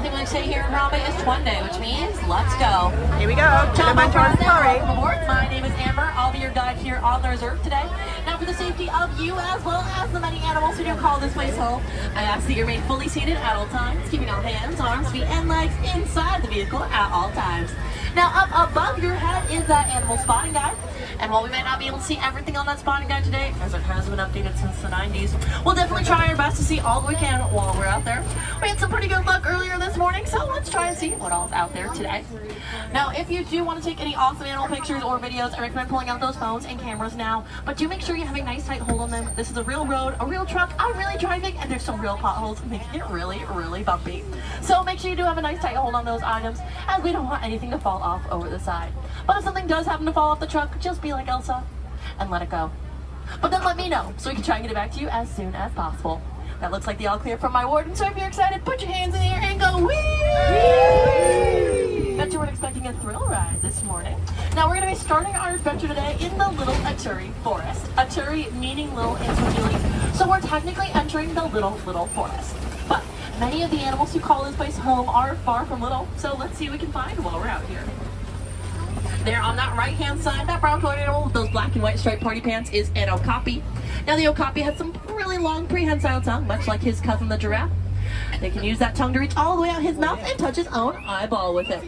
thing we say here in Raleigh is Twende, which means let's go. Here we go. Kilimanjaro Safari. My name is Amber. I'll be your guide here on the reserve today. Now, for the safety of you as well as the many animals who do call this place home, I ask that you remain fully seated at all times, keeping all hands, arms, feet, and legs inside the vehicle at all times. Now, up above your head is that animal spotting guide. And while we might not be able to see everything on that spotting guide today, as it has been updated since the 90s, we'll definitely try our best to see all that we can while we're out there. We had some pretty good luck earlier this morning, so let's try and see what all's out there today. Now, if you do want to take any awesome animal pictures or videos, I recommend pulling out those phones and cameras now. But do make sure you have a nice tight hold on them. This is a real road, a real truck. I'm really driving, and there's some real potholes making it really, really bumpy. So make sure you do have a nice tight hold on those items, as we don't want anything to fall off over the side. But if something does happen to fall off the truck, just be like Elsa and let it go. But then let me know, so we can try and get it back to you as soon as possible. That looks like the all clear from my warden, so if you're excited, put your hands in the air and go whee! Bet you weren't expecting a thrill ride this morning. Now we're going to be starting our adventure today in the Little Aturi Forest. Aturi meaning little in Swahili, so we're technically entering the little forest. But many of the animals who call this place home are far from little, so let's see what we can find while we're out here. There on that right-hand side, that brown colored animal with those black and white striped party pants is an okapi. Now the okapi has some really long prehensile tongue, much like his cousin the giraffe. They can use that tongue to reach all the way out his mouth and touch his own eyeball with it.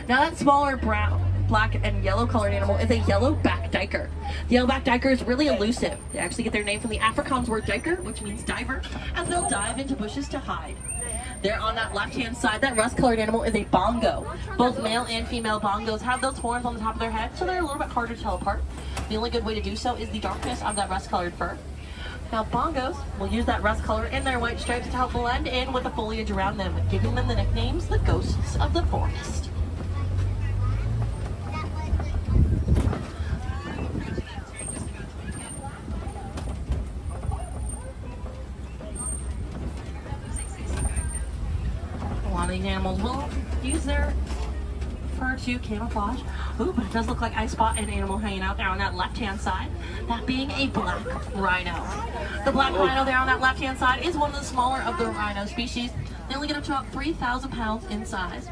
Now that smaller brown, black, and yellow colored animal is a yellow-backed diker. The yellow-backed diker is really elusive. They actually get their name from the Afrikaans word diker, which means diver, as they'll dive into bushes to hide. There on that left-hand side, that rust-colored animal is a bongo. Both male and female bongos have those horns on the top of their head, so they're a little bit harder to tell apart. The only good way to do so is the darkness of that rust-colored fur. Now, bongos will use that rust color and their white stripes to help blend in with the foliage around them, giving them the nicknames the ghosts of the forest. A lot of these animals will use their fur to camouflage. Ooh, but it does look like I spot an animal hanging out there on that left-hand side, that being a black rhino. The black rhino there on that left-hand side is one of the smaller of the rhino species. They only get up to about 3,000 pounds in size.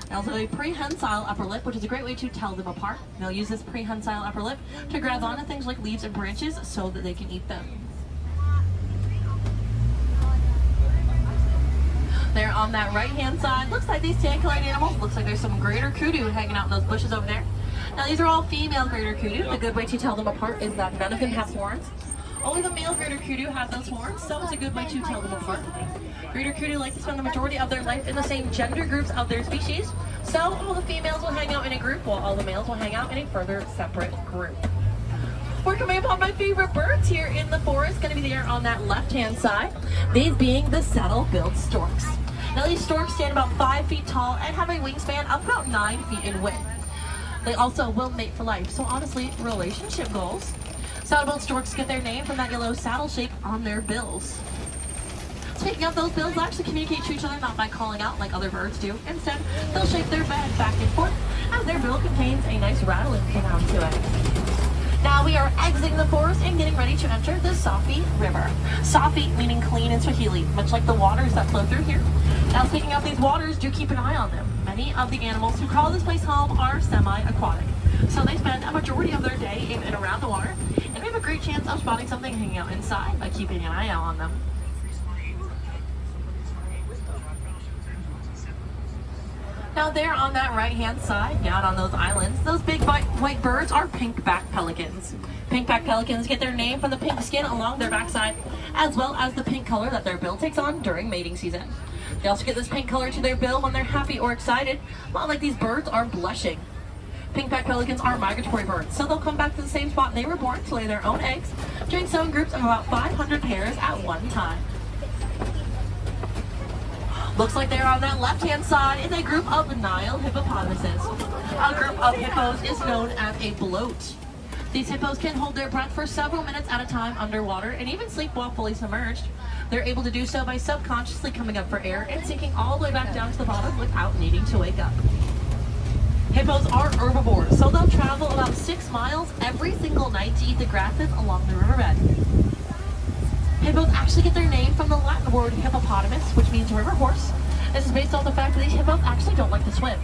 They also have a prehensile upper lip, which is a great way to tell them apart. They'll use this prehensile upper lip to grab onto things like leaves and branches so that they can eat them. There on that right-hand side, looks like these tan-colored animals. Looks like there's some greater kudu hanging out in those bushes over there. Now these are all female greater kudu. The good way to tell them apart is that none of them have horns. Only the male greater kudu have those horns, so it's a good way to tell them apart. Greater kudu like to spend the majority of their life in the same gender groups of their species, so all the females will hang out in a group while all the males will hang out in a further separate group. We're coming upon my favorite birds here in the forest, going to be there on that left-hand side, these being the saddle-billed storks. Now these storks stand about 5 feet tall and have a wingspan of about 9 feet in width. They also will mate for life, so honestly, relationship goals. Saddle-billed storks get their name from that yellow saddle shape on their bills. Speaking of those bills, they'll actually communicate to each other not by calling out like other birds do. Instead, they'll shake their head back and forth as their bill contains a nice rattling sound to it. Now we are exiting the forest and getting ready to enter the Safi River. Safi meaning clean in Swahili, much like the waters that flow through here. Now speaking of these waters, do keep an eye on them. Many of the animals who call this place home are semi-aquatic. So they spend a majority of their day in and around the water, and we have a great chance of spotting something hanging out inside by keeping an eye out on them. Now there on that right-hand side, down on those islands, those big white birds are pink-backed pelicans. Pink-backed pelicans get their name from the pink skin along their backside, as well as the pink color that their bill takes on during mating season. They also get this pink color to their bill when they're happy or excited, not like these birds are blushing. Pink-backed pelicans are migratory birds, so they'll come back to the same spot they were born to lay their own eggs, doing so in groups of about 500 pairs at one time. Looks like there on that left-hand side is a group of Nile hippopotamuses. A group of hippos is known as a bloat. These hippos can hold their breath for several minutes at a time underwater and even sleep while fully submerged. They're able to do so by subconsciously coming up for air and sinking all the way back down to the bottom without needing to wake up. Hippos are herbivores, so they'll travel about 6 miles every single night to eat the grasses along the riverbed. Hippos actually get their name from the Latin word hippopotamus, which means river horse. This is based on the fact that these hippos actually don't like to swim.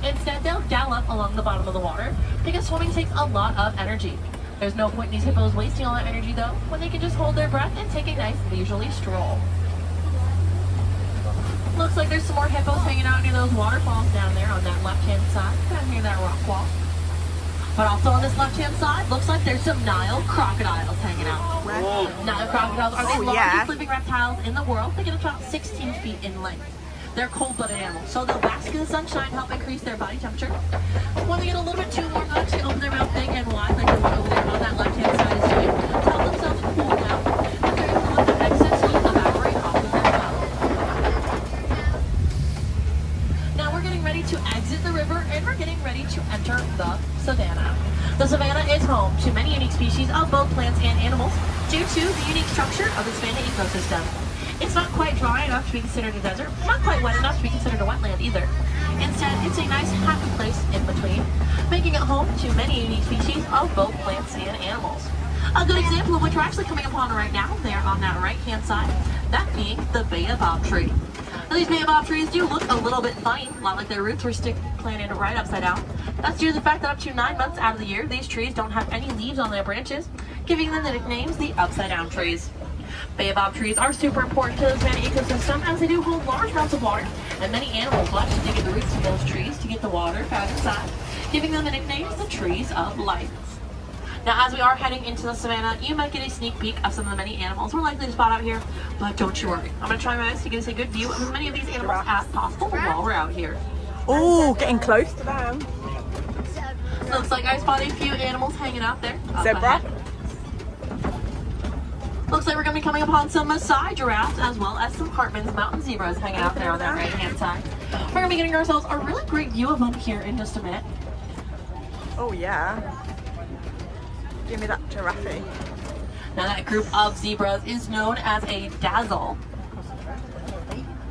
Instead, they'll gallop along the bottom of the water because swimming takes a lot of energy. There's no point in these hippos wasting all that energy though, when they can just hold their breath and take a nice leisurely stroll. Looks like there's some more hippos hanging out near those waterfalls down there on that left-hand side, down near that rock wall. But also on this left-hand side, looks like there's some Nile crocodiles hanging out. Nile crocodiles are the largest living reptiles in the world. They get about 16 feet in length. They're cold-blooded animals, so they'll bask in the sunshine, help increase their body temperature. When they get a little bit too warm, they'll actually open their mouth big and wide, like the one over there on that left-hand side is doing, to help themselves cool down, and they're able to let the excess heat evaporate off of their mouth. Now we're getting ready to exit the river, and we're getting ready to enter the savannah. The savannah is home to many unique species of both plants and animals due to the unique structure of the savannah ecosystem. It's not quite dry enough to be considered a desert, not quite wet enough to be considered a wetland either. Instead, it's a nice happy place in between, making it home to many unique species of both plants and animals. A good example of which we're actually coming upon right now, there on that right-hand side, that being the baobab tree. Now these baobab trees do look a little bit funny, a lot like their roots were planted right upside down. That's due to the fact that up to 9 months out of the year, these trees don't have any leaves on their branches, giving them the nicknames the upside-down trees. Baobab trees are super important to the savannah ecosystem as they do hold large amounts of water, and many animals will actually dig at the roots of those trees to get the water found inside, giving them the nicknames the trees of life. Now as we are heading into the savannah, you might get a sneak peek of some of the many animals we're likely to spot out here, but don't you worry. I'm going to try my best to get us a good view of as many of these animals as possible while we're out here. Oh, getting close to them. Looks like I spotted a few animals hanging out there. Zebra. Looks like we're going to be coming upon some Maasai giraffes as well as some Hartman's mountain zebras hanging out there on that right-hand side. We're going to be getting ourselves a really great view of them here in just a minute. Oh yeah. Give me that giraffe. Now that group of zebras is known as a dazzle.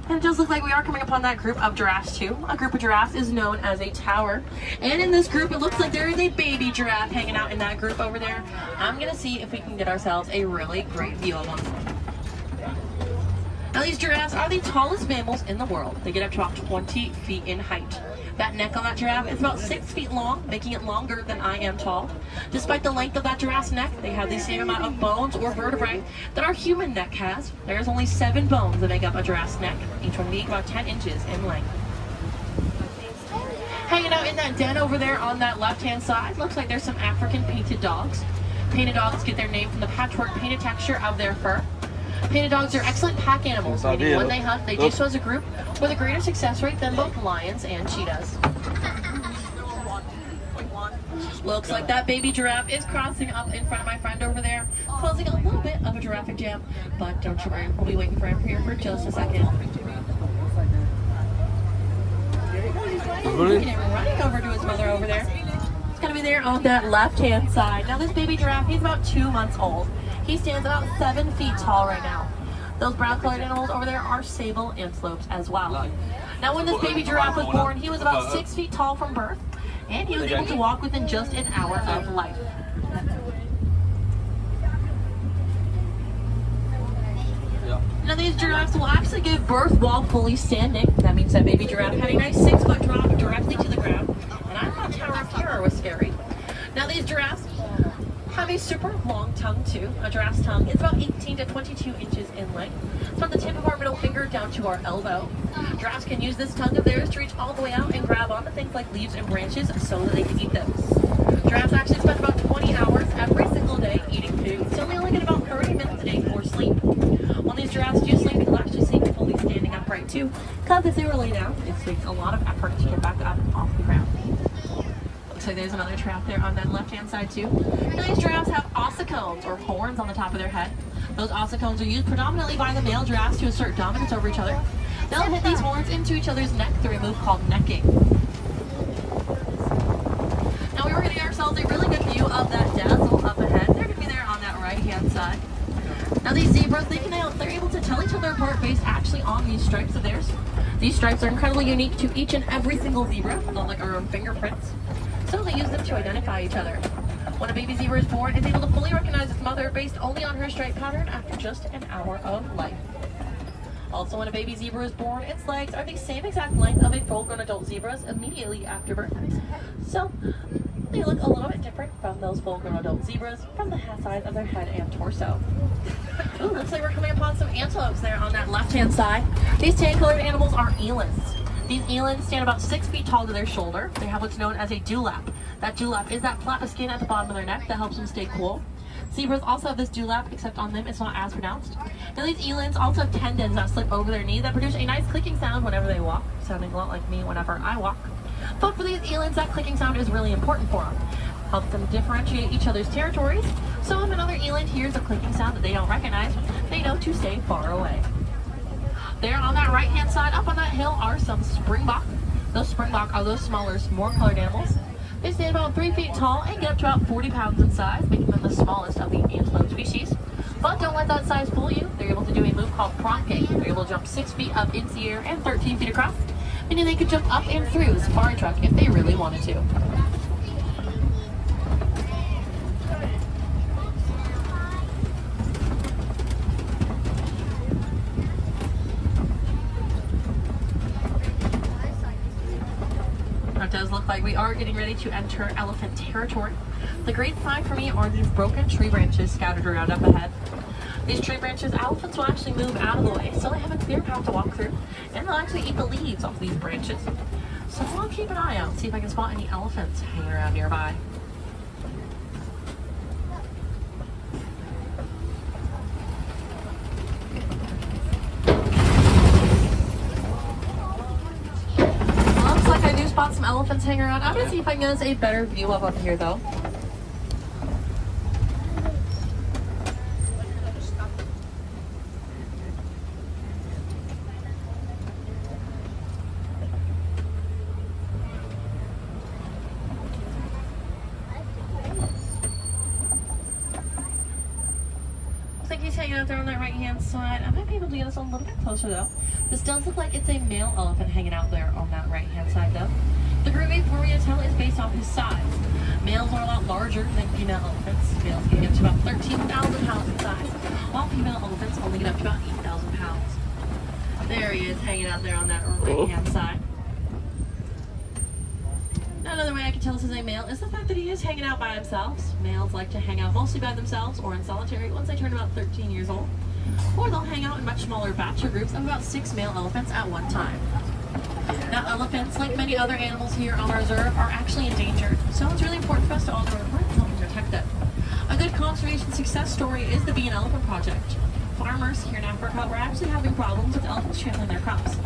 And it does look like we are coming upon that group of giraffes too. A group of giraffes is known as a tower. And in this group, it looks like there is a baby giraffe hanging out in that group over there. I'm going to see if we can get ourselves a really great view of them. Now these giraffes are the tallest mammals in the world. They get up to about 20 feet in height. That neck on that giraffe is about 6 feet long, making it longer than I am tall. Despite the length of that giraffe's neck, they have the same amount of bones or vertebrae that our human neck has. There's only 7 bones that make up a giraffe's neck, each one being about 10 inches in length. Hanging out in that den over there on that left-hand side, looks like there's some African painted dogs. Painted dogs get their name from the patchwork painted texture of their fur. Painted dogs are excellent pack animals, meaning when they hunt, they do so as a group with a greater success rate than both lions and cheetahs. Looks like that baby giraffe is crossing up in front of my friend over there, causing a little bit of a giraffic jam, but don't you worry, we'll be waiting for him here for just a second. Running over to his mother over there. It's gonna be there on that left-hand side. Now this baby giraffe, he's about 2 months old. He stands about 7 feet tall right now. Those brown-colored animals over there are sable antelopes as well. Now when this baby giraffe was born, he was about 6 feet tall from birth, and he was able to walk within just an hour of life. Now these giraffes will actually give birth while fully standing. That means that baby giraffe had a nice 6-foot drop directly to the ground, and I thought Tower of Terror was scary. Now these giraffes have a super long tongue too. A giraffe's tongue is about 18 to 22 inches in length, from the tip of our middle finger down to our elbow. Giraffes can use this tongue of theirs to reach all the way out and grab onto things like leaves and branches so that they can eat those. Giraffes actually spend about 20 hours every single day eating food, so they only get about 30 minutes a day for sleep. When these giraffes do sleep, they'll actually sleep fully standing upright too, because if they were laid down, it takes a lot of effort to get back up off the ground. Looks like there's another giraffe there on that left-hand side too. Now these giraffes have ossicones, or horns, on the top of their head. Those ossicones are used predominantly by the male giraffes to assert dominance over each other. They'll hit these horns into each other's neck through a move called necking. Now we were getting ourselves a really good view of that dazzle up ahead. They're going to be there on that right-hand side. Now these zebras, they're able to tell each other apart based actually on these stripes of theirs. These stripes are incredibly unique to each and every single zebra, not like our own fingerprints. So they use them to identify each other. When a baby zebra is born, it's able to fully recognize its mother based only on her stripe pattern after just an hour of life. Also, when a baby zebra is born, its legs are the same exact length of a full-grown adult zebra's immediately after birth. So, they look a little bit different from those full-grown adult zebras from the size of their head and torso. Ooh, looks like we're coming upon some antelopes there on that left-hand side. These tan-colored animals are elands. These elands stand about 6 feet tall to their shoulder. They have what's known as a dewlap. That dewlap is that flap of skin at the bottom of their neck that helps them stay cool. Zebras also have this dewlap, except on them it's not as pronounced. Now these elands also have tendons that slip over their knee that produce a nice clicking sound whenever they walk, sounding a lot like me whenever I walk. But for these elands, that clicking sound is really important for them. Helps them differentiate each other's territories, so if another eland hears a clicking sound that they don't recognize, they know to stay far away. There on that right-hand side, up on that hill, are some springbok. Those springbok are those smaller, more colored animals. They stand about 3 feet tall and get up to about 40 pounds in size, making them the smallest of the antelope species. But don't let that size fool you. They're able to do a move called pronking. They're able to jump 6 feet up into the air and 13 feet across, meaning they could jump up and through the safari truck if they really wanted to. It does look like we are getting ready to enter elephant territory. The great sign for me are these broken tree branches scattered around up ahead. These tree branches, elephants will actually move out of the way so they have a clear path to walk through, and they'll actually eat the leaves off these branches. So I'll keep an eye out, see if I can spot any elephants hanging around nearby. Spot some elephants hanging around. I'm gonna see if I can get us a better view of up here though. Looks like he's hanging out there on that right hand side. I might be able to get us a little bit closer though. This does look like it's a male elephant hanging out there on that right hand side though. The grooming for me to tell is based off his size. Males are a lot larger than female elephants. Males can get up to about 13,000 pounds in size, while female elephants only get up to about 8,000 pounds. There he is hanging out there on that right hand side. Now, another way I can tell this is a male is the fact that he is hanging out by himself. Males like to hang out mostly by themselves or in solitary once they turn about 13 years old. Or they'll hang out in much smaller batch or groups of about 6 male elephants at one time. Now, elephants, like many other animals here on our reserve, are actually endangered, so it's really important for us to all do our part to help protect them. A good conservation success story is the Bee and Elephant Project. Farmers here in Africa were actually having problems with elephants trampling their crops.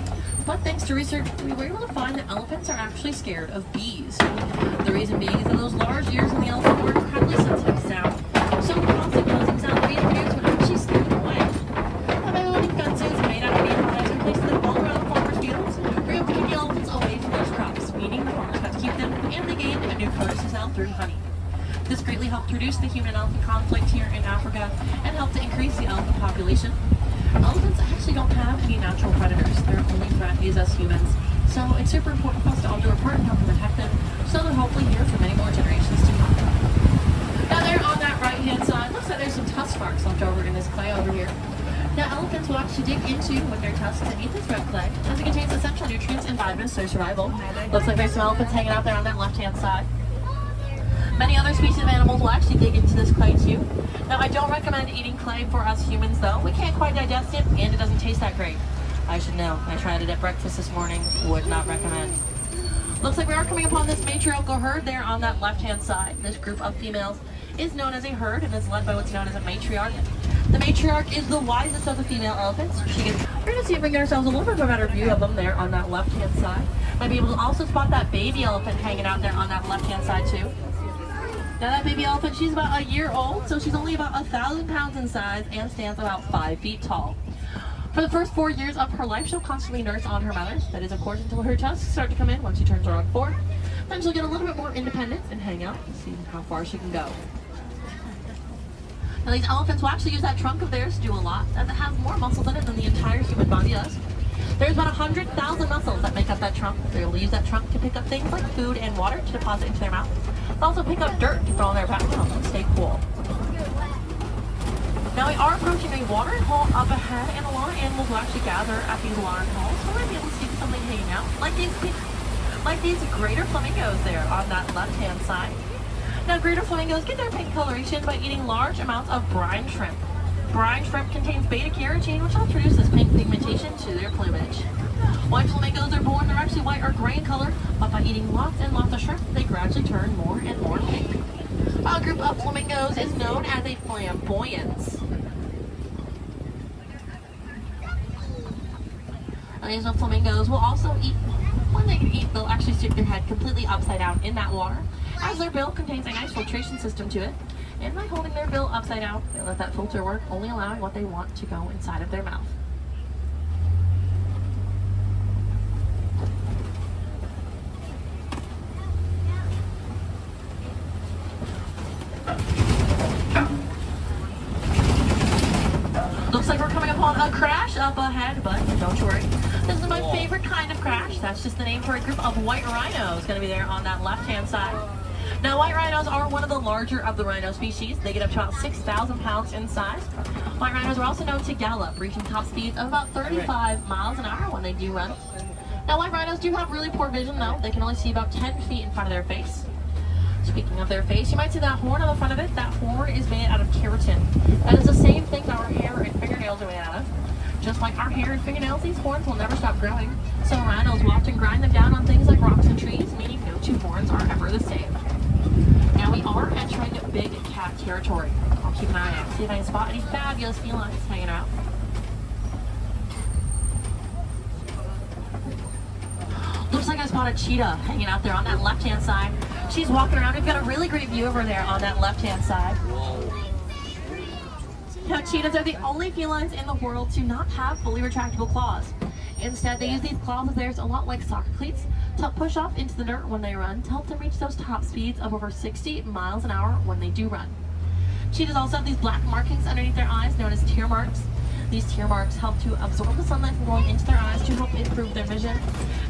But thanks to research, we were able to find that elephants are actually scared of bees. The reason being is that those large ears in the elephant were incredibly sensitive to sound, so the constant buzzing sound the bees produce would actually scare them away. Now, by building fences made out of bee hives and placing them all around the farmers' fields, we were keeping the elephants away from those crops, meaning the farmers had to keep them, and they gained a new color to sell through honey. This greatly helped reduce the human-elephant conflict here in Africa and helped to increase the elephant population. Elephants actually don't have any natural predators. Their only threat is us humans. So it's super important for us to all do our part and help to protect them, so they're hopefully here for many more generations to come. Now there on that right-hand side, looks like there's some tusk marks left over in this clay over here. Now elephants will actually dig into with their tusks and eat this red clay, as it contains essential nutrients and vitamins for survival. Looks like there's some elephants hanging out there on that left-hand side. Many other species of animals will actually dig into this clay too. Now I don't recommend eating clay for us humans though. We can't quite digest it and it doesn't taste that great. I should know. I tried it at breakfast this morning. Would not recommend. Looks like we are coming upon this matriarchal herd there on that left-hand side. This group of females is known as a herd and is led by what's known as a matriarch. The matriarch is the wisest of the female elephants. We're going to see if we can get ourselves a little bit of a better view of them there on that left-hand side. Might be able to also spot that baby elephant hanging out there on that left-hand side too. Now that baby elephant, she's about a year old, so she's only about 1,000 pounds in size and stands about 5 feet tall. For the first 4 years of her life, she'll constantly nurse on her mother. That is, of course, until her tusks start to come in once she turns around 4. Then she'll get a little bit more independence and hang out and see how far she can go. Now these elephants will actually use that trunk of theirs to do a lot, as it has more muscles in it than the entire human body does. There's about 100,000 muscles that make up that trunk. They're able to use that trunk to pick up things like food and water to deposit into their mouth. They'll also pick up dirt to throw in their back to help them stay cool. Now we are approaching a watering hole up ahead, and a lot of animals will actually gather at these watering holes. So we might be able to see something hanging out, like these greater flamingos there on that left-hand side. Now greater flamingos get their pink coloration by eating large amounts of brine shrimp. Brine shrimp contains beta-carotene, which helps reduce this pink pigmentation to their plumage. White flamingos are born, they're actually white or gray in color, but by eating lots and lots of shrimp, they gradually turn more and more pink. A group of flamingos is known as a flamboyance. And these flamingos will also eat. When they eat, they'll actually stick their head completely upside down in that water, as their bill contains a nice filtration system to it. And by holding their bill upside down, they let that filter work, only allowing what they want to go inside of their mouth. Looks like we're coming upon a crash up ahead, but don't worry. This is my favorite kind of crash. That's just the name for a group of white rhinos going to be there on that left-hand side. Now, white rhinos are one of the larger of the rhino species. They get up to about 6,000 pounds in size. White rhinos are also known to gallop, reaching top speeds of about 35 miles an hour when they do run. Now, white rhinos do have really poor vision, though. They can only see about 10 feet in front of their face. Speaking of their face, you might see that horn on the front of it. That horn is made out of keratin. That is the same thing that our hair and fingernails are made out of. Just like our hair and fingernails, these horns will never stop growing. So rhinos will often grind them down on things like rocks and trees, meaning no two horns are ever the same. Now we are entering big cat territory. I'll keep an eye out, see if I can spot any fabulous felines hanging out. Looks like I spotted a cheetah hanging out there on that left-hand side. She's walking around. We've got a really great view over there on that left-hand side. Now, cheetahs are the only felines in the world to not have fully retractable claws. Instead, they use these claws of theirs a lot like soccer cleats to help push off into the dirt when they run, to help them reach those top speeds of over 60 miles an hour when they do run. Cheetahs also have these black markings underneath their eyes known as tear marks. These tear marks help to absorb the sunlight from going into their eyes to help improve their vision.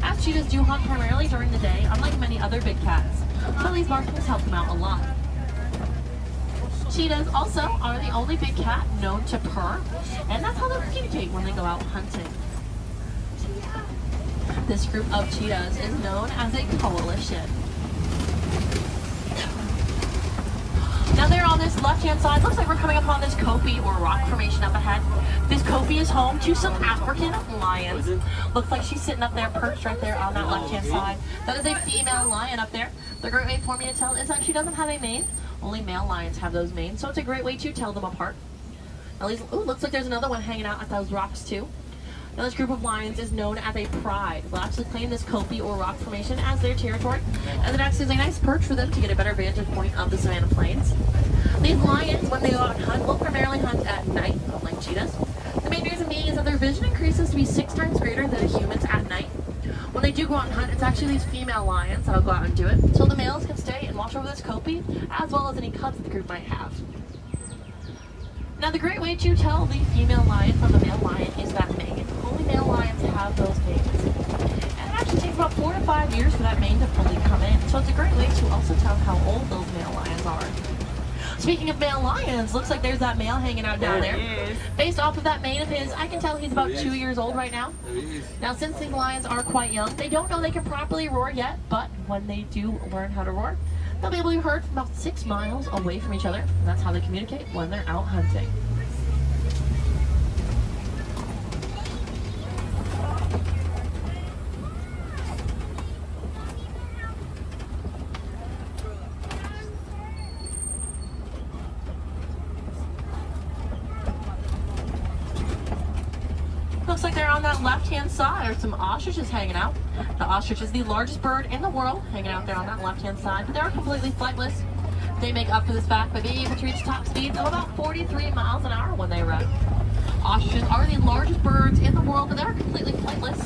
As cheetahs do hunt primarily during the day, unlike many other big cats, so these markings help them out a lot. Cheetahs also are the only big cat known to purr, and that's how they communicate when they go out hunting. This group of cheetahs is known as a coalition. Now there on this left-hand side, looks like we're coming upon this kopje or rock formation up ahead. This kopje is home to some African lions. Looks like she's sitting up there, perched right there on that left-hand side. That is a female lion up there. The great way for me to tell is that she doesn't have a mane. Only male lions have those manes, so it's a great way to tell them apart. At least, ooh, looks like there's another one hanging out at those rocks too. Now this group of lions is known as a pride. They'll actually claim this kopje or rock formation as their territory, and it acts as a nice perch for them to get a better vantage point of the savanna plains. These lions, when they go out and hunt, will primarily hunt at night, unlike cheetahs. The main reason being is that their vision increases to be 6 times greater than a human's at night. When they do go out and hunt, it's actually these female lions that'll go out and do it, so the males can stay and watch over this kopje, as well as any cubs that the group might have. Now the great way to tell the female lion from the male lion is that mane. Only male lions have those manes. And it actually takes about 4 to 5 years for that mane to fully come in, so it's a great way to also tell how old those male lions are. Speaking of male lions, looks like there's that male hanging out down there. Based off of that mane of his, I can tell he's about 2 years old right now. Now, since these lions are quite young, they don't know they can properly roar yet, but when they do learn how to roar, they'll be able to be heard from about 6 miles away from each other, and that's how they communicate when they're out hunting. Looks like they're on that left-hand side. There's some ostriches hanging out. The ostrich is the largest bird in the world, hanging out there on that left-hand side, but they are completely flightless. They make up for this fact by being able to reach top speeds of about 43 miles an hour when they run. Ostriches are the largest birds in the world, but they are completely flightless.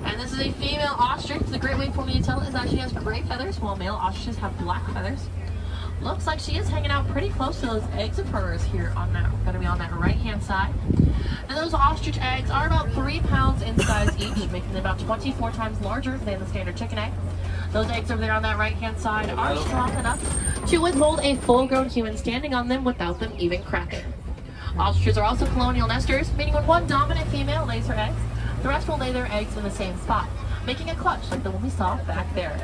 And this is a female ostrich. The great way for me to tell is that she has gray feathers, while male ostriches have black feathers. Looks like she is hanging out pretty close to those eggs of hers here on that, going to be on that right-hand side. And those ostrich eggs are about 3 pounds in size each, making them about 24 times larger than the standard chicken egg. Those eggs over there on that right-hand side are strong enough to withhold a full-grown human standing on them without them even cracking. Ostriches are also colonial nesters, meaning when one dominant female lays her eggs, the rest will lay their eggs in the same spot, making a clutch like the one we saw back there.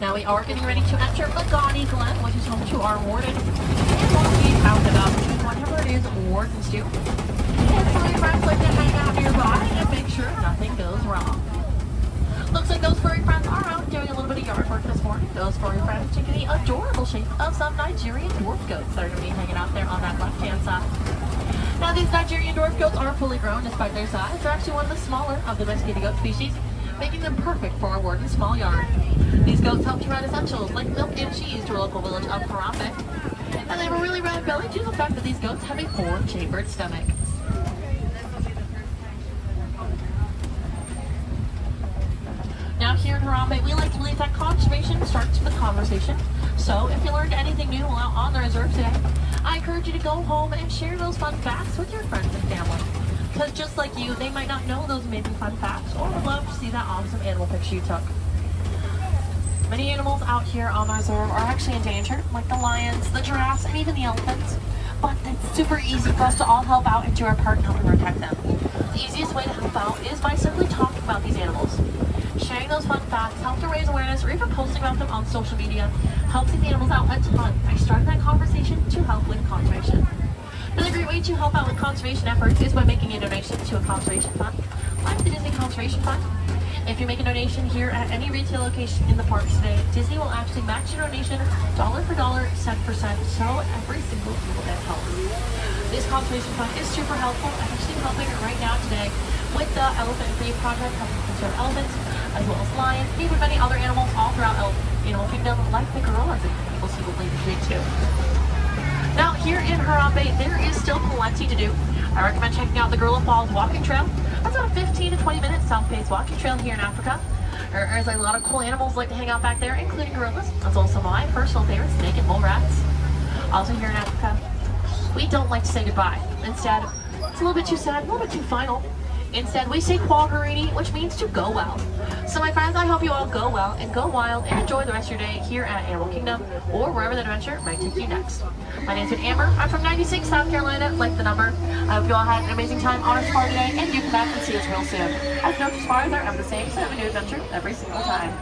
Now we are getting ready to enter Magani Glen, which is home to our warden. And while we count it up, whatever it is wardens do, and furry friends like to hang out nearby and make sure nothing goes wrong. Looks like those furry friends are out doing a little bit of yard work this morning. Those furry friends taking the adorable shape of some Nigerian dwarf goats that are going to be hanging out there on that left-hand side. Now these Nigerian dwarf goats are fully grown despite their size. They're actually one of the smaller of the domesticated goat species, making them perfect for our warden's small yard. These goats help to provide essentials like milk and cheese to our local village of Harambe. And they have a really round belly due to the fact that these goats have a 4-chambered stomach. Now here in Harambe, we like to believe that conservation starts with conversation. So if you learned anything new while out on the reserve today, I encourage you to go home and share those fun facts with your friends and family. Because just like you, they might not know those amazing fun facts or would love to see that awesome animal picture you took. Many animals out here on the reserve are actually endangered, like the lions, the giraffes, and even the elephants. But it's super easy for us to all help out and do our part in helping protect them. The easiest way to help out is by simply talking about these animals. Sharing those fun facts helps to raise awareness, or even posting about them on social media helps get the animals out a ton by starting that conversation to help with conservation. Another great way to help out with conservation efforts is by making a donation to a conservation fund, like the Disney Conservation Fund. If you make a donation here at any retail location in the parks today, Disney will actually match your donation dollar for dollar, cent for cent, so every single little bit helps. This conservation fund is super helpful. I'm actually helping right now today with the Elephant Free Project, helping conserve elephants, as well as lions, and even many other animals all throughout Animal Kingdom, like the gorillas that people see will leave big too. Now here in Harambe, there is still plenty to do. I recommend checking out the Gorilla Falls walking trail. That's about a 15 to 20 minute south-paced walking trail here in Africa. There's a lot of cool animals like to hang out back there, including gorillas. That's also my personal favorite, snake and mole rats. Also here in Africa, we don't like to say goodbye. Instead, it's a little bit too sad, a little bit too final. Instead, we say Kwaghariti, which means to go well. So my friends, I hope you all go well and go wild and enjoy the rest of your day here at Animal Kingdom or wherever the adventure might take you next. My name's been Amber. I'm from 96, South Carolina, like the number. I hope you all had an amazing time on our safari today, and you come back and see us real soon. I've noticed safaris are ever the same, so have a new adventure every single time.